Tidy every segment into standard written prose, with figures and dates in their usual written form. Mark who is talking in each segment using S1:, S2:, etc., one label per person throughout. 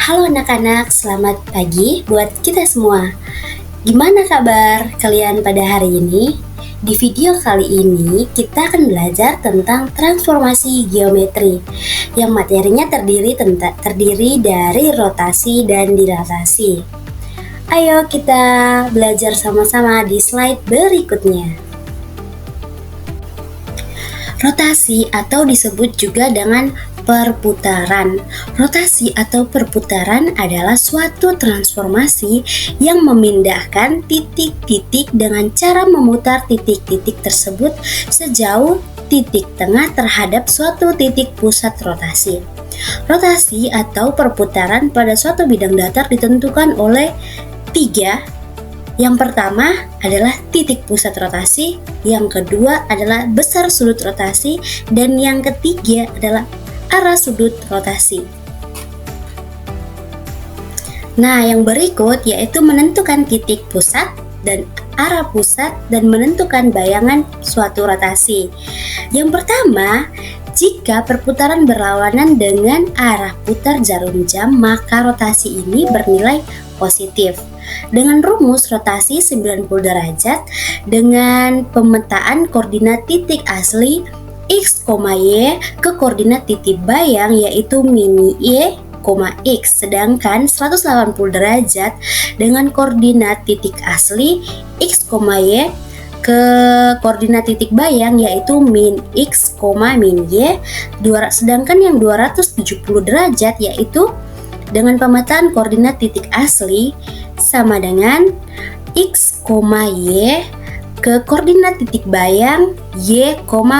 S1: Halo anak-anak, selamat pagi buat kita semua. Gimana kabar kalian pada hari ini? Di video kali ini kita akan belajar tentang transformasi geometri yang materinya terdiri dari rotasi dan dilatasi. Ayo kita belajar sama-sama di slide berikutnya. Rotasi atau disebut juga dengan perputaran. Rotasi atau perputaran adalah suatu transformasi yang memindahkan titik-titik dengan cara memutar titik-titik tersebut sejauh titik tengah terhadap suatu titik pusat rotasi. Rotasi atau perputaran pada suatu bidang datar ditentukan oleh tiga. Yang pertama adalah titik pusat rotasi, yang kedua adalah besar sudut rotasi, dan yang ketiga adalah arah sudut rotasi. Nah, yang berikut yaitu menentukan titik pusat dan arah pusat dan menentukan bayangan suatu rotasi. Yang pertama, jika perputaran berlawanan dengan arah putar jarum jam, maka rotasi ini bernilai positif. Dengan rumus rotasi 90 derajat dengan pemetaan koordinat titik asli X, Y ke koordinat titik bayang yaitu min Y, X, sedangkan 180 derajat dengan koordinat titik asli X, Y ke koordinat titik bayang yaitu min X, min Y, sedangkan yang 270 derajat yaitu dengan pemetaan koordinat titik asli sama dengan X, Y ke koordinat titik bayang Y,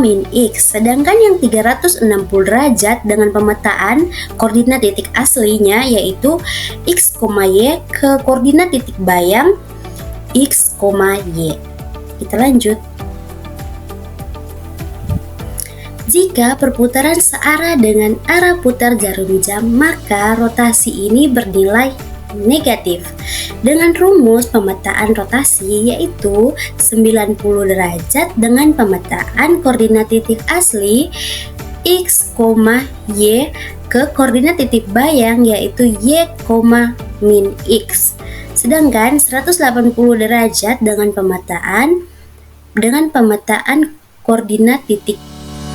S1: min X, sedangkan yang 360 derajat dengan pemetaan koordinat titik aslinya yaitu X, Y ke koordinat titik bayang X, Y. Kita lanjut. Jika perputaran searah dengan arah putar jarum jam, maka rotasi ini bernilai negatif. Dengan rumus pemetaan rotasi yaitu 90 derajat dengan pemetaan koordinat titik asli X, Y ke koordinat titik bayang yaitu Y, min X. Sedangkan 180 derajat dengan pemetaan koordinat titik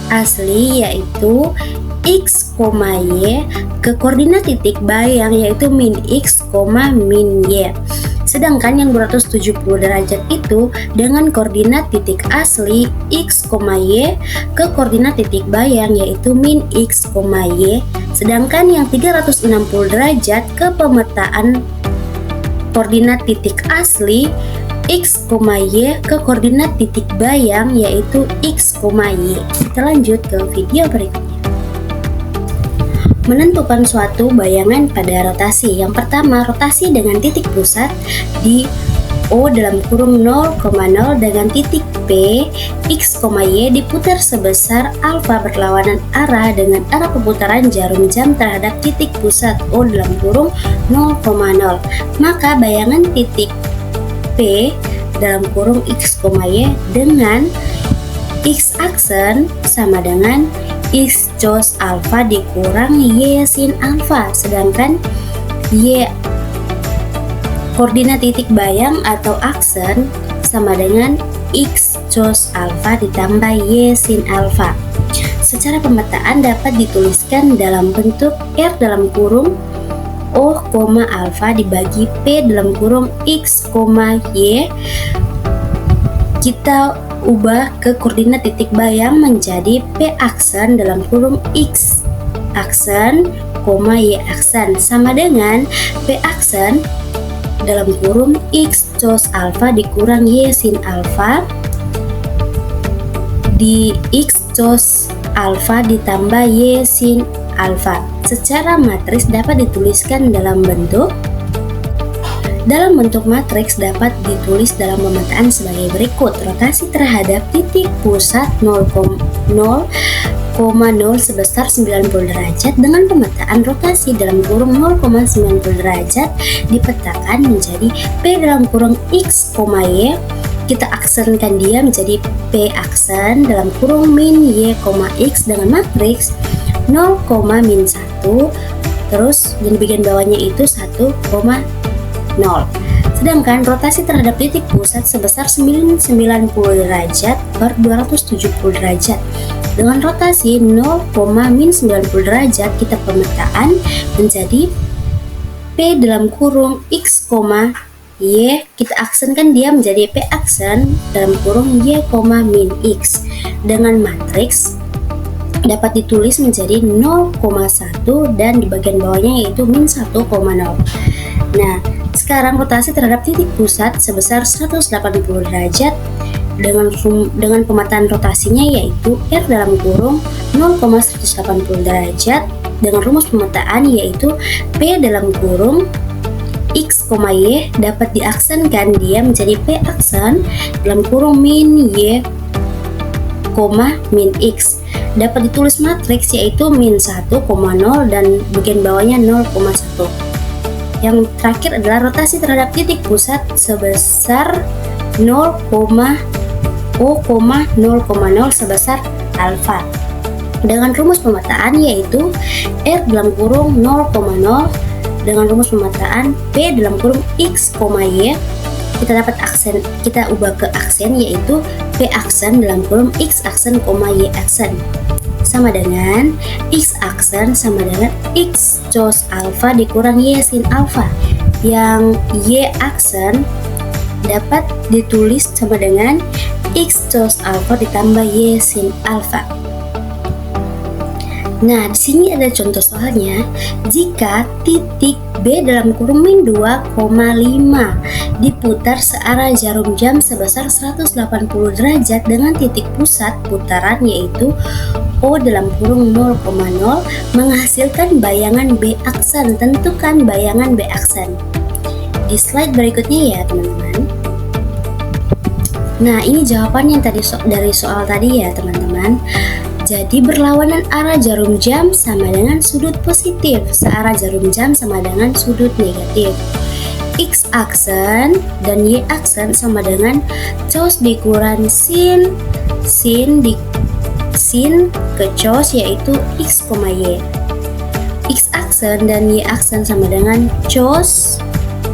S1: asli yaitu X, Y ke koordinat titik bayang yaitu min X, min Y. Sedangkan yang 270 derajat itu dengan koordinat titik asli X, Y ke koordinat titik bayang yaitu min X, Y. Sedangkan yang 360 derajat ke pemetaan koordinat titik asli X, Y ke koordinat titik bayang yaitu X, Y. Kita lanjut ke video berikutnya. Menentukan suatu bayangan pada rotasi. Yang pertama, rotasi dengan titik pusat di O dalam kurung 0,0 dengan titik P, X, Y diputar sebesar alfa berlawanan arah dengan arah perputaran jarum jam terhadap titik pusat O dalam kurung 0,0. Maka bayangan titik P dalam kurung X, Y dengan X aksen sama dengan X cos alfa dikurang Y sin alfa, sedangkan Y koordinat titik bayang atau aksen sama dengan X cos alfa ditambah Y sin alfa. Secara pemetaan dapat dituliskan dalam bentuk R dalam kurung O, alfa dibagi P dalam kurung X, Y. Kita ubah ke koordinat titik bayang menjadi P aksen dalam kurung X aksen, Y aksen sama dengan P aksen dalam kurung X cos alfa dikurang Y sin alfa di X cos alfa ditambah Y sin alfa. Secara matriks dapat dituliskan dalam bentuk matriks dapat ditulis dalam pemetaan sebagai berikut. Rotasi terhadap titik pusat 0,0 sebesar 90 derajat dengan pemetaan rotasi dalam kurung 0,90 derajat dipetakan menjadi P dalam kurung X, Y. Kita aksenkan dia menjadi P aksen dalam kurung min Y, X dengan matriks 0, min 1 terus di bagian bawahnya itu 1,0. Sedangkan rotasi terhadap titik pusat sebesar 90 derajat per 270 derajat. Dengan rotasi 0,-90 derajat, kita pemetaan menjadi P dalam kurung X, Y, kita aksenkan dia menjadi P aksen dalam kurung Y, min X. Dengan matriks dapat ditulis menjadi 0,1 dan di bagian bawahnya yaitu min 1,0. Nah, sekarang rotasi terhadap titik pusat sebesar 180 derajat dengan pemetaan rotasinya yaitu R dalam kurung 0,180 derajat dengan rumus pemetaan yaitu P dalam kurung X, Y dapat diaksenkan dia menjadi P aksen dalam kurung min Y, min X. Dapat ditulis matriks yaitu min 1,0 dan bagian bawahnya 0,1. Yang terakhir adalah rotasi terhadap titik pusat sebesar 0,0 sebesar alfa. Dengan rumus pemetaan yaitu R dalam kurung 0,0 dengan rumus pemetaan P dalam kurung X, Y, kita ubah ke aksen yaitu P aksen dalam kurung X aksen, Y aksen sama dengan X aksen sama dengan X cos alfa dikurang Y sin alfa, yang Y aksen dapat ditulis sama dengan X cos alfa ditambah Y sin alfa. Nah, di sini ada contoh soalnya. Jika titik B dalam kurung min 2,5 diputar searah jarum jam sebesar 180 derajat dengan titik pusat putaran yaitu O dalam kurung 0,0 menghasilkan bayangan B aksen. Tentukan bayangan B aksen. Di slide berikutnya ya, teman-teman. Nah, ini jawaban yang tadi dari soal tadi ya, teman-teman. Jadi berlawanan arah jarum jam sama dengan sudut positif, searah jarum jam sama dengan sudut negatif. X aksen dan Y aksen sama dengan cos dikurang sin ke cos yaitu X, Y. X aksen dan Y aksen sama dengan cos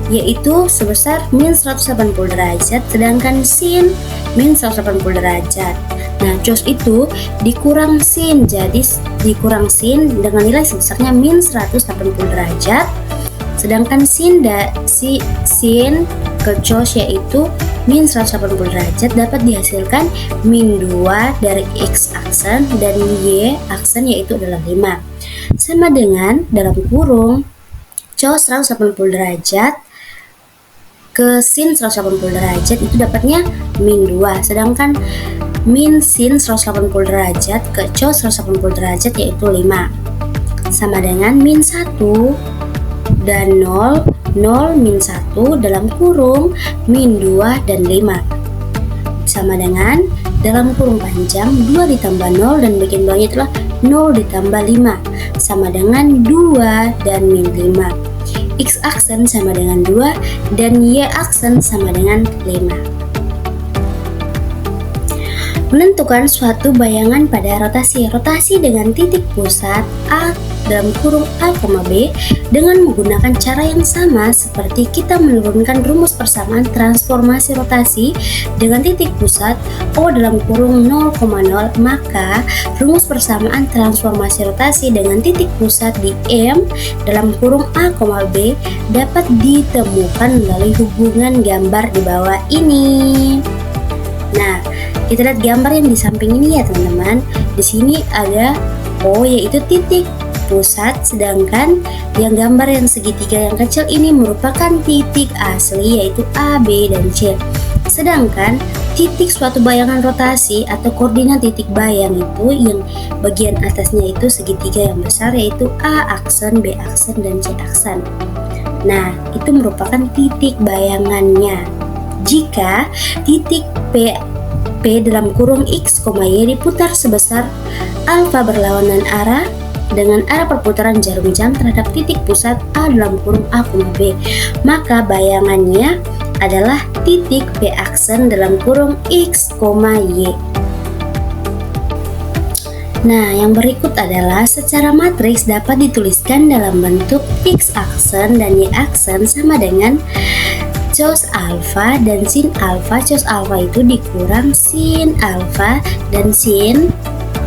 S1: yaitu sebesar min 180 derajat sedangkan sin min 180 derajat. Nah, cos itu dikurang sin, jadi dikurang sin dengan nilai sebesarnya min 180 derajat. Sedangkan sin ke cos yaitu min 180 derajat dapat dihasilkan min 2 dari X aksen dan Y aksen yaitu adalah 5. Sama dengan dalam kurung cos 180 derajat ke sin 180 derajat itu dapatnya min 2, sedangkan min sin 180 derajat ke cos 180 derajat yaitu 5 sama dengan min 1 dan 0 min 1 dalam kurung min 2 dan 5 sama dengan dalam kurung panjang 2 ditambah 0 dan bagian bawahnya itulah 0 ditambah 5 sama dengan 2 dan min 5. X aksen sama dengan 2 dan Y aksen sama dengan 5. Menentukan suatu bayangan pada rotasi dengan titik pusat A dalam kurung A, B dengan menggunakan cara yang sama seperti kita menurunkan rumus persamaan transformasi rotasi dengan titik pusat O dalam kurung 0,0, maka rumus persamaan transformasi rotasi dengan titik pusat di M dalam kurung A, B dapat ditemukan melalui hubungan gambar di bawah ini. Nah, kita lihat gambar yang di samping ini ya, teman-teman. Di sini ada O yaitu titik pusat, sedangkan yang gambar yang segitiga yang kecil ini merupakan titik asli yaitu A, B, dan C. Sedangkan titik suatu bayangan rotasi atau koordinat titik bayang itu yang bagian atasnya itu segitiga yang besar yaitu A aksen, B aksen, dan C aksen. Nah, itu merupakan titik bayangannya. Jika titik P dalam kurung X, Y diputar sebesar alfa berlawanan arah dengan arah perputaran jarum jam terhadap titik pusat A dalam kurung A, B, maka bayangannya adalah titik P aksen dalam kurung X, Y. Nah, yang berikut adalah secara matriks dapat dituliskan dalam bentuk X aksen dan Y aksen sama dengan cos alfa dan sin alfa. Cos alfa itu dikurang sin alfa dan sin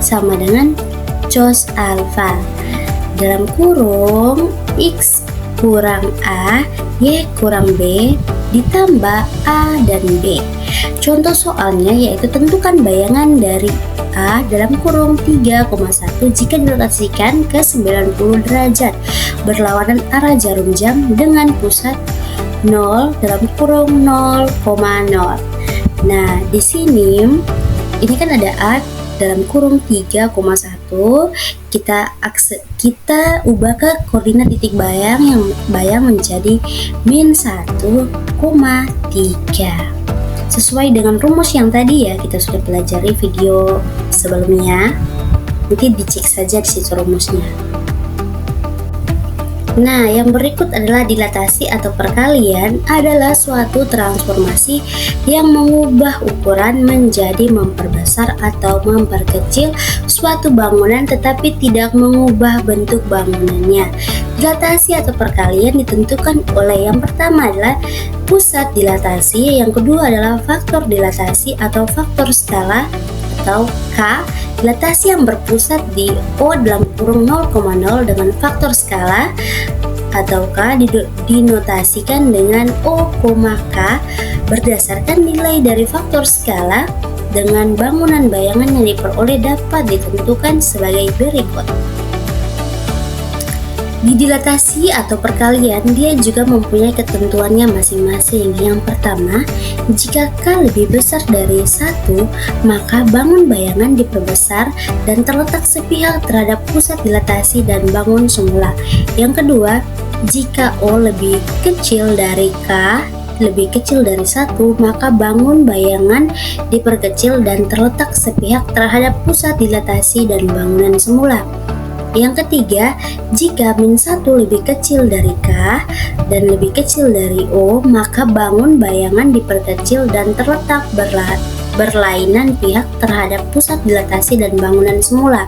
S1: sama dengan cos alfa. Dalam kurung X kurang A, Y kurang B, ditambah A dan B. Contoh soalnya yaitu tentukan bayangan dari A dalam kurung 3,1 jika dirotasikan ke 90 derajat berlawanan arah jarum jam dengan pusat 0 dalam kurung 0,0. Nah, di sini ini kan ada A dalam kurung 3,1, kita ubah ke koordinat titik bayang yang bayang menjadi -1,3. Sesuai dengan rumus yang tadi ya, kita sudah pelajari video sebelumnya. Nanti dicek saja di situ rumusnya. Nah, yang berikut adalah dilatasi atau perkalian adalah suatu transformasi yang mengubah ukuran menjadi memperbesar atau memperkecil suatu bangunan tetapi tidak mengubah bentuk bangunannya. Dilatasi atau perkalian ditentukan oleh yang pertama adalah pusat dilatasi, yang kedua adalah faktor dilatasi atau faktor skala atau K. Dilatasi yang berpusat di O dalam kurung 0,0 dengan faktor skala atau K dinotasikan dengan O, K berdasarkan nilai dari faktor skala dengan bangunan bayangan yang diperoleh dapat ditentukan sebagai berikut. Di dilatasi atau perkalian, dia juga mempunyai ketentuannya masing-masing. Yang pertama, jika K lebih besar dari 1, maka bangun bayangan diperbesar dan terletak sepihak terhadap pusat dilatasi dan bangun semula. Yang kedua, jika O lebih kecil dari K, lebih kecil dari 1, maka bangun bayangan diperkecil dan terletak sepihak terhadap pusat dilatasi dan bangunan semula. Yang ketiga, jika -1 lebih kecil dari K dan lebih kecil dari O, maka bangun bayangan diperkecil dan terletak berlainan pihak terhadap pusat dilatasi dan bangunan semula.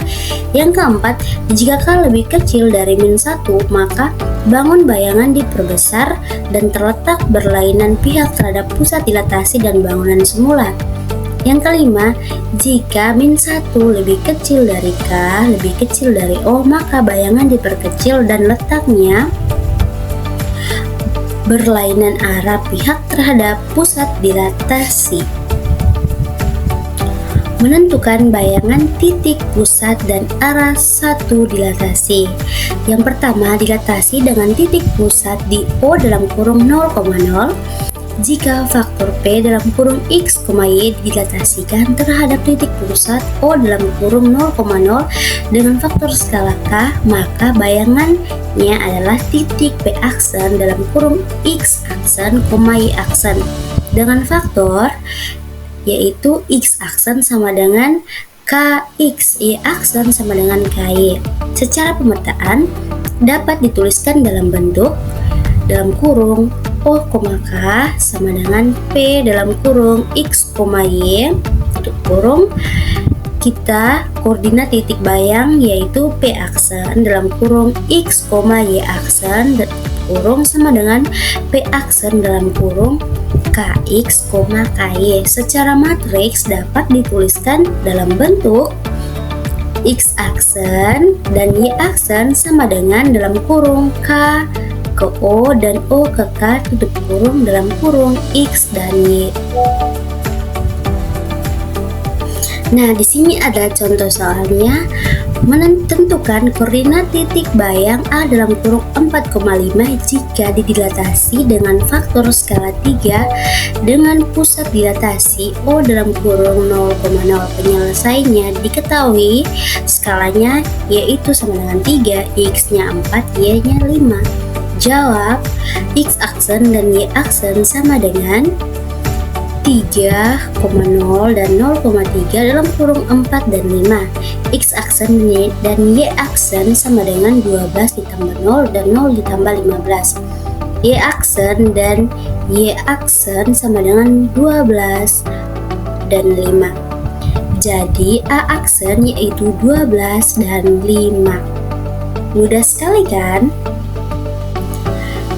S1: Yang keempat, jika K lebih kecil dari -1, maka bangun bayangan diperbesar dan terletak berlainan pihak terhadap pusat dilatasi dan bangunan semula. Yang kelima, jika -1 lebih kecil dari K, lebih kecil dari O, maka bayangan diperkecil dan letaknya berlainan arah pihak terhadap pusat dilatasi. Menentukan bayangan titik pusat dan arah satu dilatasi. Yang pertama, dilatasi dengan titik pusat di O dalam kurung 0,0 jika faktor P dalam kurung X, Y dilatasikan terhadap titik pusat O dalam kurung 0,0 dengan faktor skala K, maka bayangannya adalah titik P aksen dalam kurung X aksen, Y aksen dengan faktor yaitu X aksen sama dengan KX, Y aksen sama dengan KY. Secara pemetaan dapat dituliskan dalam bentuk dalam kurung O, K sama dengan P dalam kurung X, Y tutup kurung. Kita koordinat titik bayang yaitu P aksen dalam kurung X, Y aksen kurung sama dengan P aksen dalam kurung KX, KY. Secara matriks dapat dituliskan dalam bentuk X aksen dan Y aksen sama dengan dalam kurung K ke O dan O ke K tutup kurung dalam kurung X dan Y. Nah, di sini ada contoh soalnya. Menentukan koordinat titik bayang A dalam kurung 4,5 jika didilatasi dengan faktor skala 3 dengan pusat dilatasi O dalam kurung 0,0. Penyelesaiannya diketahui skalanya yaitu sama dengan 3, X-nya 4, Y-nya 5. Jawab, X aksen dan Y aksen sama dengan 3,0 dan 0,3 dalam kurung 4 dan 5. X aksen dan Y aksen sama dengan 12 ditambah 0 dan 0 ditambah 15. Y aksen dan Y aksen sama dengan 12 dan 5. Jadi A aksen yaitu 12 dan 5. Mudah sekali kan?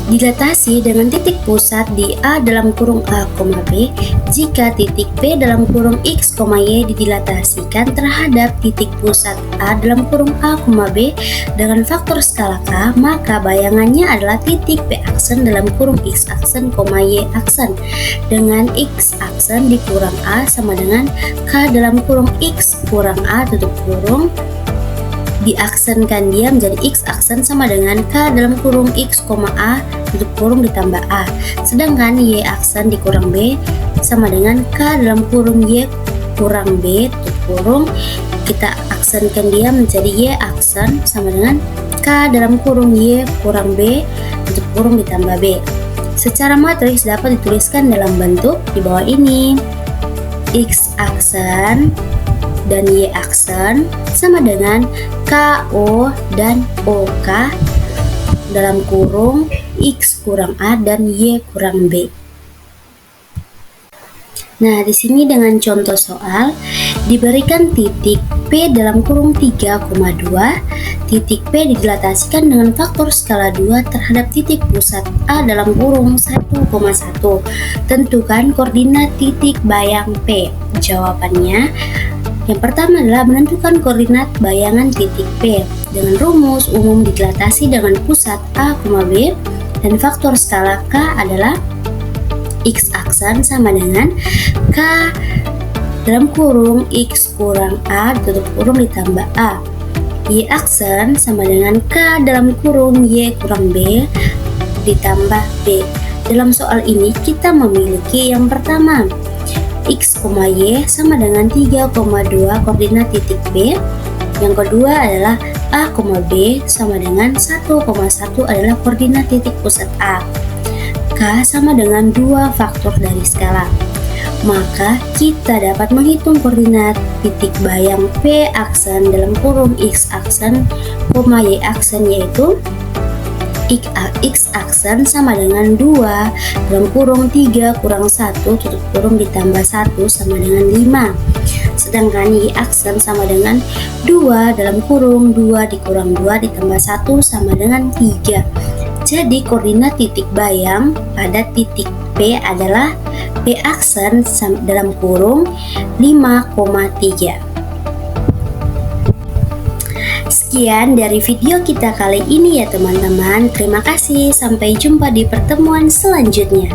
S1: Dilatasi dengan titik pusat di A dalam kurung A, B, jika titik P dalam kurung X, Y didilatasikan terhadap titik pusat A dalam kurung A, B dengan faktor skala K, maka bayangannya adalah titik P aksen dalam kurung X aksen, Y aksen dengan X aksen dikurang A sama dengan K dalam kurung X kurang A tutup kurung diaksenkan dia menjadi X aksen sama dengan K dalam kurung X, A tutup kurung ditambah A, sedangkan Y aksen dikurang B sama dengan K dalam kurung Y kurang B tutup kurung kita aksenkan dia menjadi Y aksen sama dengan K dalam kurung Y kurang B tutup kurung ditambah B. Secara matriks dapat dituliskan dalam bentuk di bawah ini. X aksen dan Y aksen sama dengan KO dan OK dalam kurung X kurang A dan Y kurang B. Nah, di sini dengan contoh soal diberikan titik P dalam kurung 3,2, titik P didilatasikan dengan faktor skala 2 terhadap titik pusat A dalam kurung 1,1. Tentukan koordinat titik bayang P. Jawabannya yang pertama adalah menentukan koordinat bayangan titik P dengan rumus umum didilatasi dengan pusat A, B dan faktor skala K adalah X aksen sama dengan K dalam kurung X kurang A tutup kurung ditambah A. Y aksen sama dengan K dalam kurung Y kurang B ditambah B. Dalam soal ini kita memiliki yang pertama X, Y sama dengan 3,2 koordinat titik B. Yang kedua adalah A, B sama dengan 1,1 adalah koordinat titik pusat A. K sama dengan 2 faktor dari skala. Maka kita dapat menghitung koordinat titik bayang P aksen dalam kurung X aksen, Y aksen yaitu X aksen sama dengan 2 dalam kurung 3 kurang 1 tutup kurung ditambah 1 sama dengan 5. Sedangkan Y aksen sama dengan 2 dalam kurung 2 dikurang 2 ditambah 1 sama dengan 3. Jadi koordinat titik bayang pada titik P adalah P aksen dalam kurung 5,3. Sekian dari video kita kali ini ya teman-teman. Terima kasih, sampai jumpa di pertemuan selanjutnya.